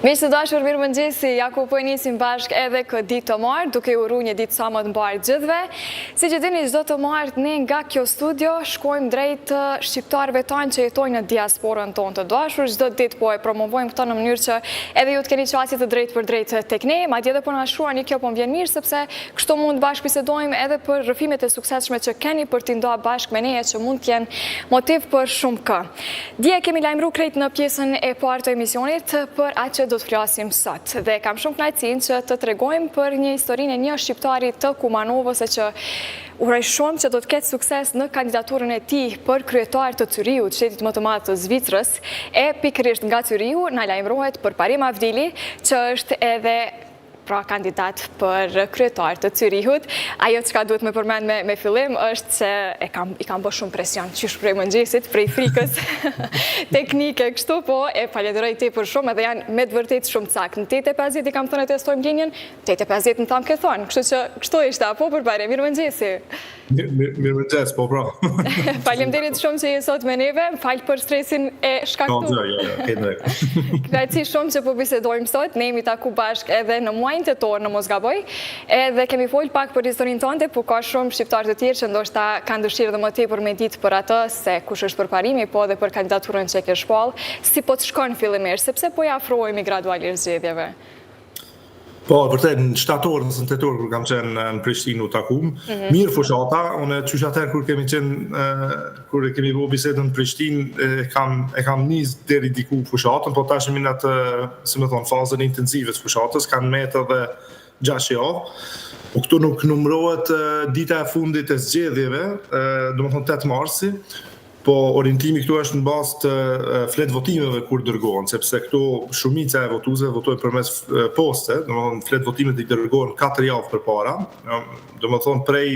Miqtë të dashur, mirëmëngjesi, ja ku po e nisim bashkë edhe këtë ditë të martë, duke uru një ditë sa më të mbarë gjithve. Si që dini, çdo të martë ne nga kjo studio shkojmë drejt shqiptarëve tanë që jetojnë në diasporën tonë të dashur. Çdo ditë po e promovojmë këto në mënyrë që edhe ju të keni qasje të drejt për drejt tek ne, madje edhe po na shkruani kjo po m'vjen mirë sepse kështu mund bashkë bisedojmë edhe për rrëfimet e suksesshme që keni për t'i ndoa bashkë me neje që mund t'jenë motiv për shumë kë. Dje kemi lajmëruar krejt në pjesën e parë të emisionit për atë që do të flasim sot. Dhe kam shumë kënaqësinë që të tregojmë për një historinë e një shqiptari të Kumanovës që uroj shumë që do të ketë sukses në kandidaturën e tij për kryetar të Cyriut, shtetit më të madh të Zvicrës, e pikërisht nga Cyriu na lajmërohet për Parim Avdili, që është edhe pra kandidat për kryetar të Cyrihut. Ajo çka duhet me përmend me fillim është se i kam bërë shumë presion, qysh prej mëngjesit, prej frikës teknike kështu, po e falenderoj tepër shumë edhe janë me të vërtetë shumë saktë. Në 8:50 i kam thënë testojmë linjën, 8:50 në tham ke thonë, kështu që kështu ishte, apo për bare, mirëmëngjesi. Mirëmëngjes, po pra. Faleminderit shumë që je sot me neve, fal për stresin e shkaktuar. Kënaqësi shumë që po bisedojmë sot, ne jemi taku bashkë edhe në muajin tetor në mos gaboj, edhe kemi folë pak për historinë tënde, por ka shumë shqiptarë të tjerë që ndoshta kanë dëshirë dhe më tepër me ditë për atë se kush është për Parimi, po edhe për kandidaturën që ke shpall, si po të shkon fillimisht, sepse po ja afrohemi gradualisht zgjedhjeve. Po, vërtet, në shtator, në tetor, kur kam qenë në Prishtinë u takum, mirë fushata, unë qysh atëherë kur kemi qenë, kur kemi bo bisedën në Prishtinë, e kam nis deri diku fushatën, po tash në atë, si më thonë, fazën intensive të fushatës, kanë metë edhe 6 javë, po këtu nuk numërohet dita e fundit e zgjedhjeve, do më thonë 8 marsi, po orientimi këtu është në bazë të flet votimeve kur dërgohen, sepse këtu shumica e votuesve votojnë përmes poste, domethënë flet votimet i dërgohen 4 javë përpara, domethënë prej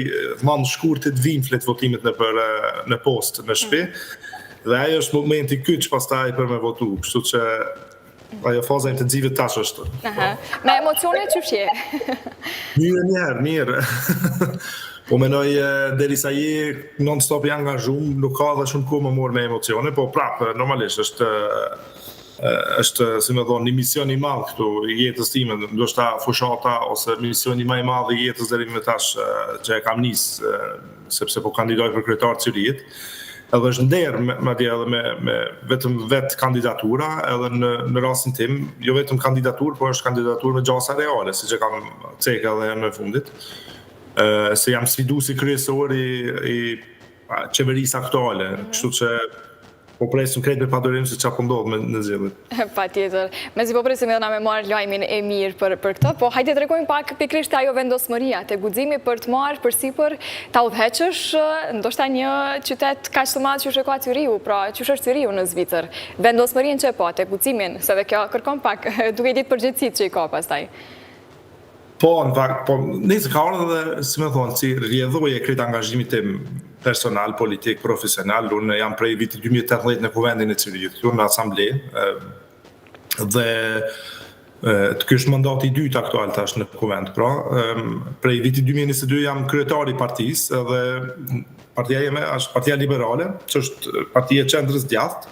mand shkurtit vijnë flet votimet në postë në shtëpi, dhe ajo është momenti kyç pastaj për me votu, kështu që ajo faza intensive tash është. Me emocione çush je? Mirë. Po menoj derisa je non-stop i angazhuar, nuk ka dhe shumë kohë më morë me emocione, po prapë, normalisht është, si më thonë, një mision i madh këtu i jetës time, ndoshta fushata ose misioni më i madh i jetës deri më tash që e kam nis, sepse po kandidoj për kryetar të Cyrit. Edhe është nder madje edhe me vetëm vetë kandidatura, edhe në rastin tim, jo vetëm kandidaturë, por është kandidaturë me gjasa reale, siç e kam cekë edhe në fundit. Se jam sfiduesi kryesor i qeverisë aktuale, kështu që po presim krejt me padorim se çfarë po ndodh në zgjedhjet. Patjetër. Mezi po presim edhe na me marr lajmin e mirë për këtë, po hajde tregojmë pak pikërisht ajo vendosmëria, te guximi për të marrë përsipër ta udhëheqësh ndoshta një qytet kaq të madh që është ka Cyriu, pra çush është Cyriu në Zvicër. Vendosmërinë që po, te guximin, se edhe kjo kërkon pak duke ditë përgjegjësitë që i ka pastaj. Po, në fakt, nëse ka ardhur edhe, si më thonë, si rrjedhoje krejt angazhimit tim personal, politik, profesional, unë jam prej vitit 2018 në kuvendin e Cyriut, këtu në asamble, dhe ky është mandati i dytë aktual tash në kuvend, pra, prej vitit 2022 jam kryetari i partisë, dhe partia jeme është Partia Liberale, që është partia e qendrës djathtë,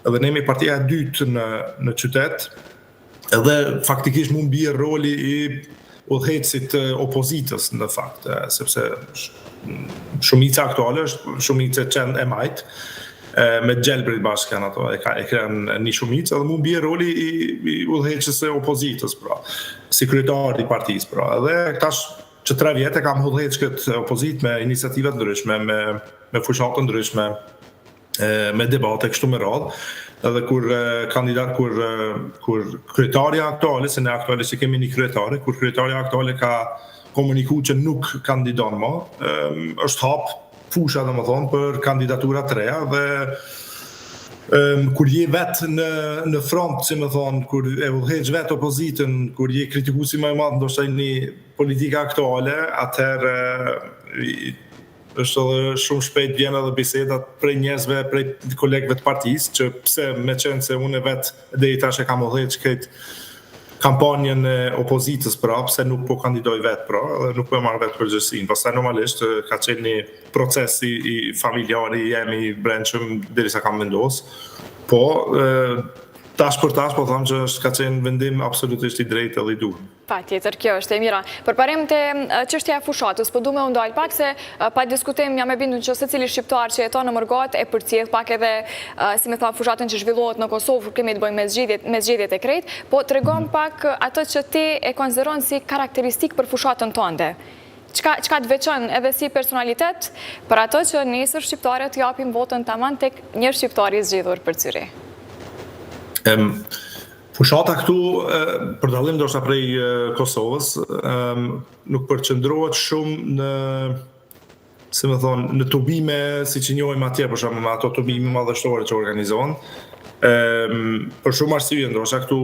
edhe ne jemi partia e dytë në qytet, edhe faktikisht mund bie roli i udhëheqësit opozitës në fakt, sepse shumica aktuale është shumica e majt, me Gjelbrit bashkë janë ato, e kanë një shumicë, edhe mund bie roli i udhëheqës së opozitës, pra, si kryetar i partisë, pra, edhe tash që 3 vjet e kam udhëheqë këtë opozitë me iniciativa të ndryshme, me fushatë të ndryshme, me debate kështu me radhë. Edhe kur kryetaria aktuale, se ne aktualisht kemi një kryetare, kur kryetaria aktuale ka komunikuar që nuk kandidon më, është hap fusha domethënë për kandidatura të reja dhe kur je vetë në front, si më thonë, kur e udhëheq vetë opozitën, kur je kritikuesi më i madh ndoshta një politika aktuale, atëherë është edhe shumë shpejt vjen edhe bisedat prej njerëzve, prej kolegëve të partisë, që pse me qenë se unë vetë deri tash e kam udhëheqë këtë kampanjën e opozitës, pra, pse nuk po kandidoj vetë, pra, dhe nuk po e marrë vetë përgjegjësinë. Pastaj normalisht ka qenë një proces i familjari, jemi brendshëm derisa kam vendosur. Po tash për tash, po thamë që ka qenë vendim absolutisht i drejtë edhe i duhur. Patjetër, kjo është e mira. Përparim të çështja e fushatës, po du me undal pak se pa diskutim jam e bindur që secili shqiptar që jeton në Mërgat e përcjell pak edhe, si me thamë, fushatën që zhvillohet në Kosovë, kemi të bëjmë me zgjedhjet e krejt, po tregon pak atë që ti e konsideron si karakteristik për fushatën tënde. Çka të veçon edhe si personalitet për ato që nesër shqiptarët japin votën tamam tek një shqiptar i zgjedhur për Cyri? Fushata këtu, për dallim ndoshta prej Kosovës, nuk përqendrohet shumë në, si më thonë, në tubime siç i njohim atje, për shembull, ato tubime madhështore që organizohen. Për shumë arsye, ndoshta këtu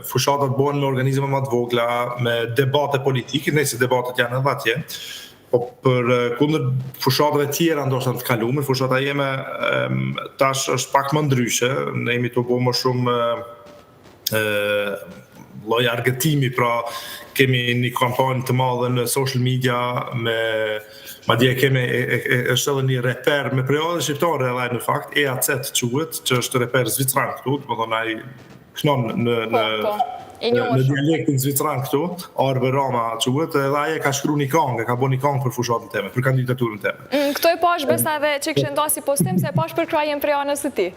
fushatat bëhen me organizma më të vogla, me debate politike, nëse debatet janë edhe atje. Po për kundër fushatave tjera ndoshta të kaluar, fushata jeme tash është pak më ndryshe, ne jemi të bëjmë më shumë lloj argëtimi, pra kemi një kampanjë të madhe në social media, madje kemi është edhe një reper me periudhë shqiptare edhe në fakt EAZ quhet, që është reper zvicran këtu, do të thonë ai knon në dialektin zvicran këtu, Arve Rama quhet, edhe ai ka shkruar një këngë, ka bërë një këngë për fushatën time, për kandidaturën time. Këto e pash besa edhe që kishte ndasi postim se pash për krajen prej anës së tij.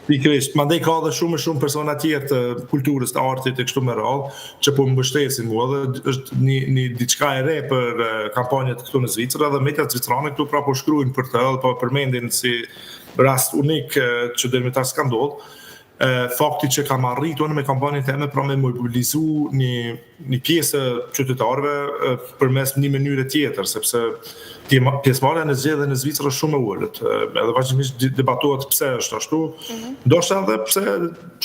Pikërisht, mandej ka edhe shumë persona tjerë të kulturës, të artit e kështu me radhë, që po mbështesin mua dhe është një diçka e re për kampanjat këtu në Zvicër, dhe mediat zvicrane këtu pra po shkruajnë për të, po përmendin si rast unik që deri më tash s'ka ndodhur. Fakti që kam arritur me kampanjën time pra me mobilizu një pjesë qytetarëve përmes një mënyre tjetër, sepse pjesëmarrja në zgjedhje në Zvicër është shumë e ulët. Edhe vazhdimisht debatohet pse është ashtu. Ndoshta edhe pse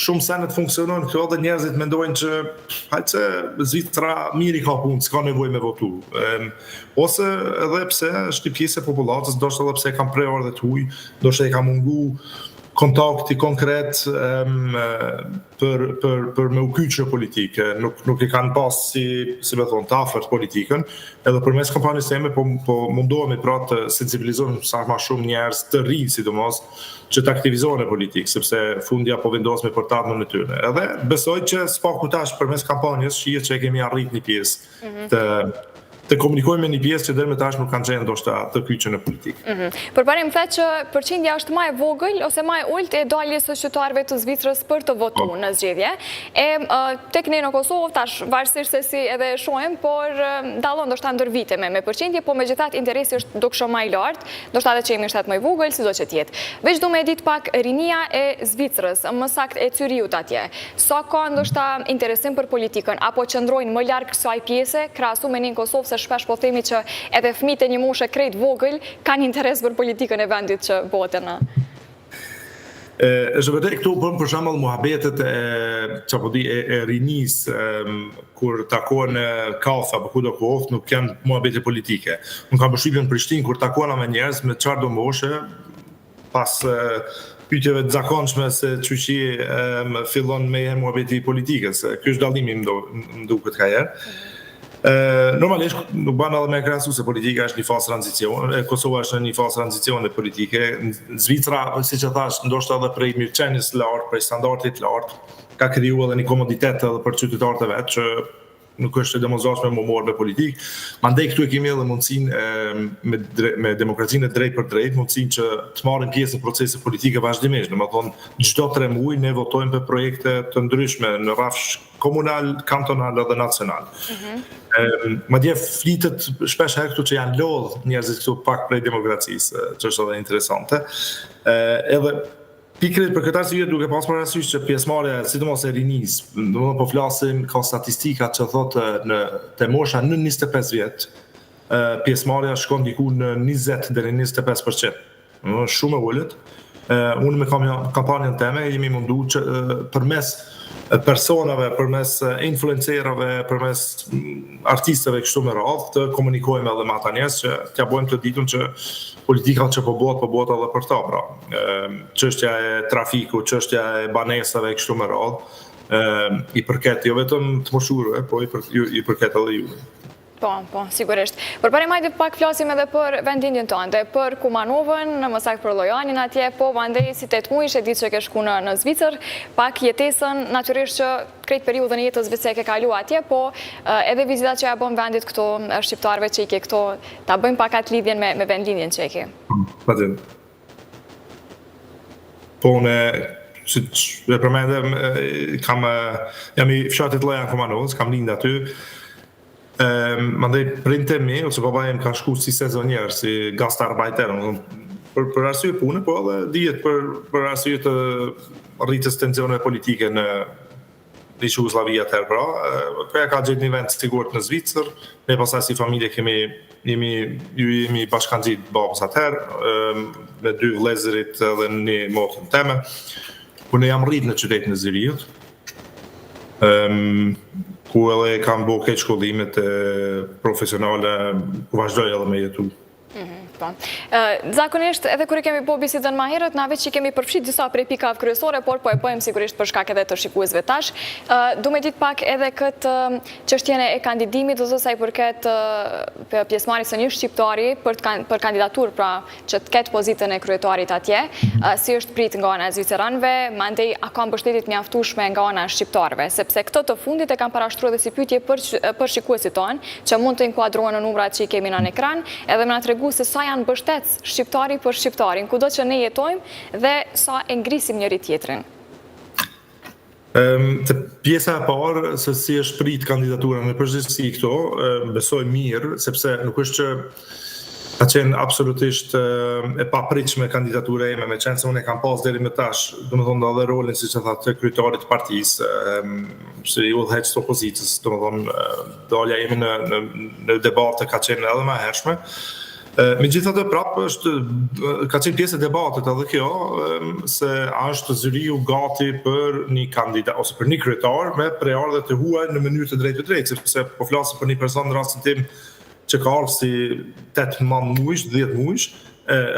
shumë senet funksionojnë këtu dhe njerëzit mendojnë që hajtë Zvicra mirë i ka punë, s'ka nevojë me votu. Ose edhe pse është një pjesë e popullatës, ndoshta edhe pse kam prerë dhe të huj, ndoshta i ka mungu kontakti konkret për me u kyçë politike, nuk i kanë pas si me thonë, të afërt politikën, edhe përmes kampanjës time po mundohemi pra të sensibilizojmë sa më shumë njerëz të rinj sidomos që të aktivizohen në politikë, sepse fundja po vendosme për të ardhmen e tyre. Edhe besoj që s'paku tash përmes kampanjës shihet që kemi arrit një pjesë të komunikojmë me një pjesë që deri më tash nuk kanë qenë ndoshta të kyçën në politikë. Përparim the që përqindja është më e vogël ose më e ulët e daljes së qytetarëve të Zvicrës për të votuar në zgjedhje. Tek ne në Kosovë tash varësisht se si edhe e shohim, por dallon ndoshta ndër vite me përqindje, po megjithatë interesi është dukshëm më i lartë, ndoshta edhe që jemi shtat më i vogël, sido që të jetë. Veç du me ditë pak rinia e Zvicrës, më saktë e Cyriut atje. Sa ka ndoshta interesim për politikën apo qëndrojnë më larg kësaj pjese krahasu me në Kosovë, shpesh po themi që edhe fëmijët e një moshe krejt vogël kanë interes për politikën e vendit që bëhet në. Është vërtet këtu bën për shembull muhabetet e rinis kur takohen kafe apo kudo kohë, nuk janë muhabete politike. Unë kam përshtypjen në Prishtinë kur takohen me njerëz me çfarëdo moshe, pas pyetjeve të zakonshme se çuçi fillon me muhabeti politikës. Ky është dallimi më duket ka herë. Normalisht nuk bën edhe me krahasu se politika është një fazë tranzicioni, Kosova është në një fazë tranzicioni politike. Zvicra, siç e thash, ndoshta edhe prej mirëqenies të lartë, prej standardit të lartë, ka krijuar edhe një komoditet edhe për qytetarët e vet që nuk është e domosdoshme më morë me politikë. Mandej këtu e kemi edhe mundësinë me demokracinë e drejtë për drejtë, mundësinë që të marrim pjesë në procese politike vazhdimisht. Domethënë çdo 3 muaj ne votojmë për projekte të ndryshme në rrafsh komunal, kantonal dhe nacional. Madje flitet shpesh herë këtu që janë lodh njerëzit këtu pak prej demokracisë, që është edhe interesante. Edhe pikërisht për këtë arsye duke pas parasysh që pjesëmarrja sidomos e rinisë, domethënë po flasim ka statistika që thotë te mosha në 25 vjet, pjesëmarrja shkon diku në 20 deri në 25%. Shumë e ulët. Unë me kampanjën time jemi mundu që përmes personave, përmes influencerave, përmes artistëve kështu me radhë të komunikojmë edhe me ata njerëz që t'ja bëjmë të ditun që politika që po bëhet edhe për ta, pra. Çështja e trafikut, çështja e banesave kështu me radhë, i përket jo vetëm të moshurëve, po i përket edhe juve. Po, sigurisht. Por pari majtë pak flasim edhe për vendindjen tënde, për Kumanovën, në më saktë për Lojanin atje, po mandej si 8 muaj, e ditë që ke shku në Zvicër, pak jetesën, natyrisht që krejt periudhën e jetës vetë se ke kalu atje, po edhe vizitat që ja bën vendit këto, shqiptarëve që i ke këto, ta bëjmë pak atë lidhjen me vendindjen që i ke. Patjetër. Po unë, si e përmendem, jam i fshatit Lojan Kumanovës, kam lind aty. Mandej printe mi, ose baba jem ka shku si sezonjer, si gastarbeiter, për arsye pune, po edhe dihet për arsye të rritjes tensioneve politike në Jugoslavia atëherë, pra. Këja ka gjetë një vend sigurt në Zvicër, ne pasaj si familje jemi bashkanxhit babës atëherë, me 2 vëllezërit dhe një motën teme. Unë jam rrit në qytetin e Ziriut, ku edhe kam bo keq shkollimet profesionale, ku vazhdoj edhe me jetu. Zakonisht, edhe kërë kemi po bisedën ma herët, na veç që kemi përfshit disa prej pikave kryesore, por po e pojmë sigurisht për shkak edhe të shikuesve tash. Du me ditë pak edhe këtë çështjene e kandidimit, ose sa i përket pjesëmarrjes së një shqiptari për kandidatur, pra që të ketë pozitën e kryetarit atje, si është prit nga ana e zviceranëve, mandej a ka mbështetjet mjaftueshme nga ana e shqiptarëve, sepse këtë të fundit e kam parashtruar edhe si pyetje për shikuesit tonë, që mund të inkuadrohen në numrat që i kemi në ekran, edhe më na tregu se sa janë mbështetës shqiptari për shqiptarin, kudo që ne jetojmë dhe sa e ngrisim njëri tjetrin. Të pjesa e parë, se si është prit kandidatura në përgjithësi këto, besoj mirë, sepse nuk është që ka qenë absolutisht e papritshme kandidatura ime, me qenë se unë e kam pas deri më tash, domethënë edhe rolin, siç e tha, të kryetarit të partisë, si udhëheqës të opozitës, domethënë dalja ime në debate ka qenë edhe më e hershme. Megjithatë prapë ka qenë pjesë e debatit edhe kjo, se është Zëriu gati për një kandidat ose për një kryetar me prejardhje të huaj në mënyrë të drejtë, sepse po flasim për një person në rastin tim që ka ardhur si 8 muaj, 10 muaj,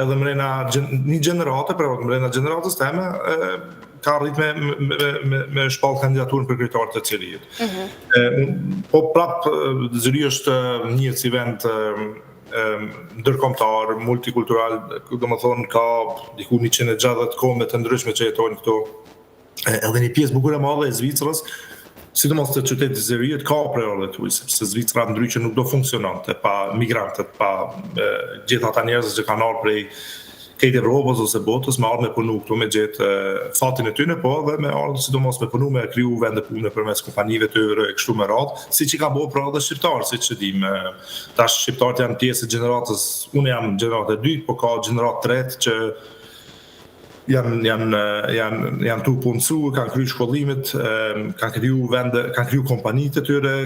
edhe mrena një gjenerate, pra mrena gjeneratës teme, ka arrit me shpall kandidaturën për kryetar të qeverisë. Po prapë Zëriu është njëhet si vend ndërkombëtar, multikultural, domethënë ka diku 160 kombe të ndryshme që jetojnë këtu. Edhe një pjesë bukur e madhe e Zvicrës, sidomos të qytetit të Zëriut, ka prejardhje të huaj, sepse Zvicra ndryshe nuk do funksiononte pa migrantët, pa gjithë ata njerëz që kanë ardhur prej këtë Evropës ose botës, me ardhur me punu këtu, me gjetë fatin e tyre, po edhe me ardhur sidomos me punu, me kriju vende pune përmes kompanive të tyre e kështu me radhë, siç i ka bëu pra edhe shqiptarë, siç e dim. Tash shqiptarët janë pjesë e gjeneratës, unë jam gjenerate e dytë, po ka gjeneratë tretë që janë tu punësu, kanë kriju shkollimet, kanë kriju vende, kanë kriju kompanitë të tyre,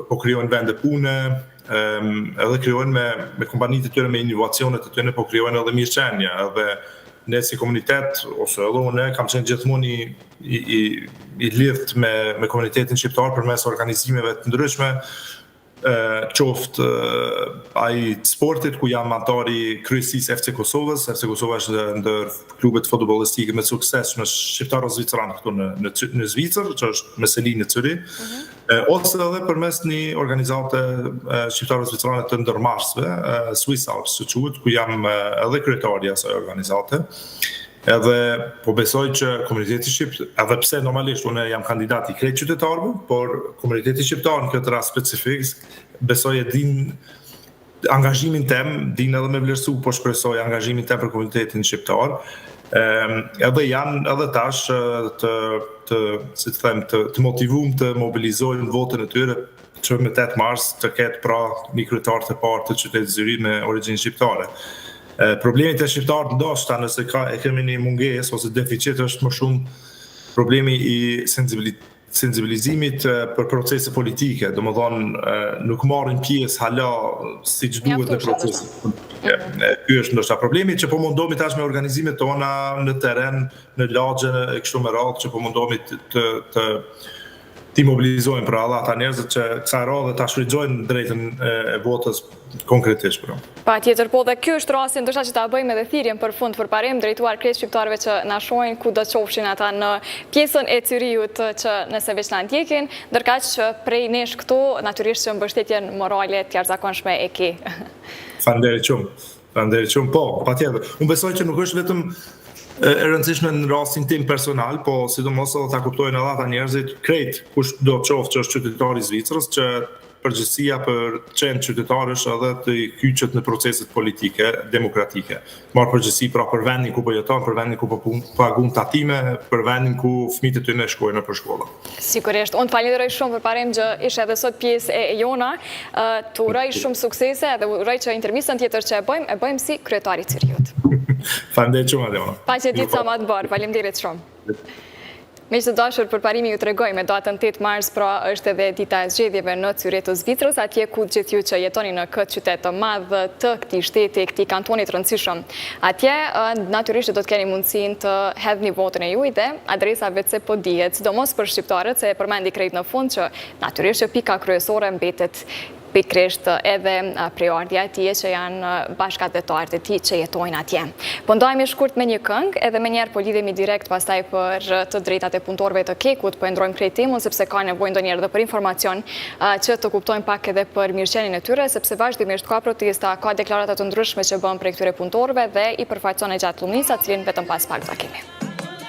po krijojnë vende pune, edhe krijojnë me kompanitë të tyre, me inovacionet të tyre, po krijojnë edhe mirëqenie, edhe ne si komunitet, ose edhe unë kam qenë gjithmonë i lidhur me komunitetin shqiptar përmes organizimeve të ndryshme, qoftë ai sportit, ku jam antari kryesisë FC Kosovës. FC Kosova është ndër klubet futbollistike me sukses në shqiptarë zviceran këtu në Zvicër, që është Meselinë Zürich, ose edhe përmes një organizate shqiptarë zvicerane të ndërmarsve, Swiss Alps që quhet, ku jam edhe kryetari i asaj organizate. Edhe po besoj që komuniteti shqiptar, edhe pse normalisht unë jam kandidat i krejt qytetarëve, por komuniteti shqiptar në këtë rast specifik, besoj e din angazhimin tem, din edhe me vlerësu, po shpresoj angazhimin tem për komunitetin shqiptar. Edhe janë edhe tash të motivuar të mobilizojnë votën e tyre që me 8 mars të ketë pra një kryetar të parë të qytetit Zëri me origjinë shqiptare. Problemi të shqiptarët ndoshta nëse e kemi një mungesë ose deficit është më shumë problemi i sensibilizimit për procese politike, domethënë nuk marrin pjesë hala siç duhet në proceset. Ky është ndoshta problemi që po mundohemi tash me organizimet tona në terren, në lagje e kështu me radhë, që po mundohemi ti mobilizojnë për alla ata njerëzit që kësaj radhe ta shfrytëzojnë drejtën e votës konkretisht. Patjetër, po dhe ky është rasti ndoshta që ta bëjmë edhe thirrjen për fund për parim drejtuar krejt shqiptarëve që na shohin ku do të qofshin ata në pjesën e Cyriut që nëse veç na ndjekin, ndërkaq që prej nesh këtu natyrisht që mbështetjen morale të jashtëzakonshme e ke. Faleminderit shumë. Po, patjetër. Unë besoj që nuk është vetëm e rëndësishme në rastin tim personal, po sidomos edhe ta kuptojnë edhe ata njerëzit krejt kush do të qoftë që është qytetar i Zvicrës, që përgjegjësia për qenë qytetarësh edhe të kyçet në proceset politike, demokratike. Marr përgjegjësi pra për vendin ku po jeton, për vendin ku po pagun tatime, për vendin ku fëmijët e tyre shkojnë në shkolla. Sigurisht, unë të falenderoj shumë për parim që ishe edhe sot pjesë e jona, të uroj shumë suksese dhe uroj që intervistën tjetër që e bëjmë si kryetari i Cyriut. Faleminderit shumë Adriana. Paqe ditë sa më të bërë, faleminderit shumë. Me që të dashur për parimi ju të regoj me datën 8 mars, pra është edhe dita e zgjedhjeve në Cyri të Zvicrës, atje ku gjithë ju që jetoni në këtë qytet të madh të këtij shteti, këtij kantonit rëndësishëm. Atje natyrisht do të keni mundësinë të hedhni votën e juaj dhe adresa vetë se po dihet, sidomos për shqiptarët, se e përmendi krejt në fund që natyrisht që pika kryesore mbetet pikrisht edhe priordhja e tij që janë bashkëdhetarët e tij që jetojnë atje. Po ndajemi shkurt me një këngë, edhe më njëherë po lidhemi direkt pastaj për të drejtat e punëtorëve të Kekut, po e ndrojmë krejt temën sepse ka nevojë ndonjëherë edhe për informacion që të kuptojmë pak edhe për mirëqenien e tyre, sepse vazhdimisht ka protesta, ka deklarata të ndryshme që bën për këtyre punëtorëve dhe i përfaqëson e gjatë lumicës, cilin vetëm pas pak do kemi.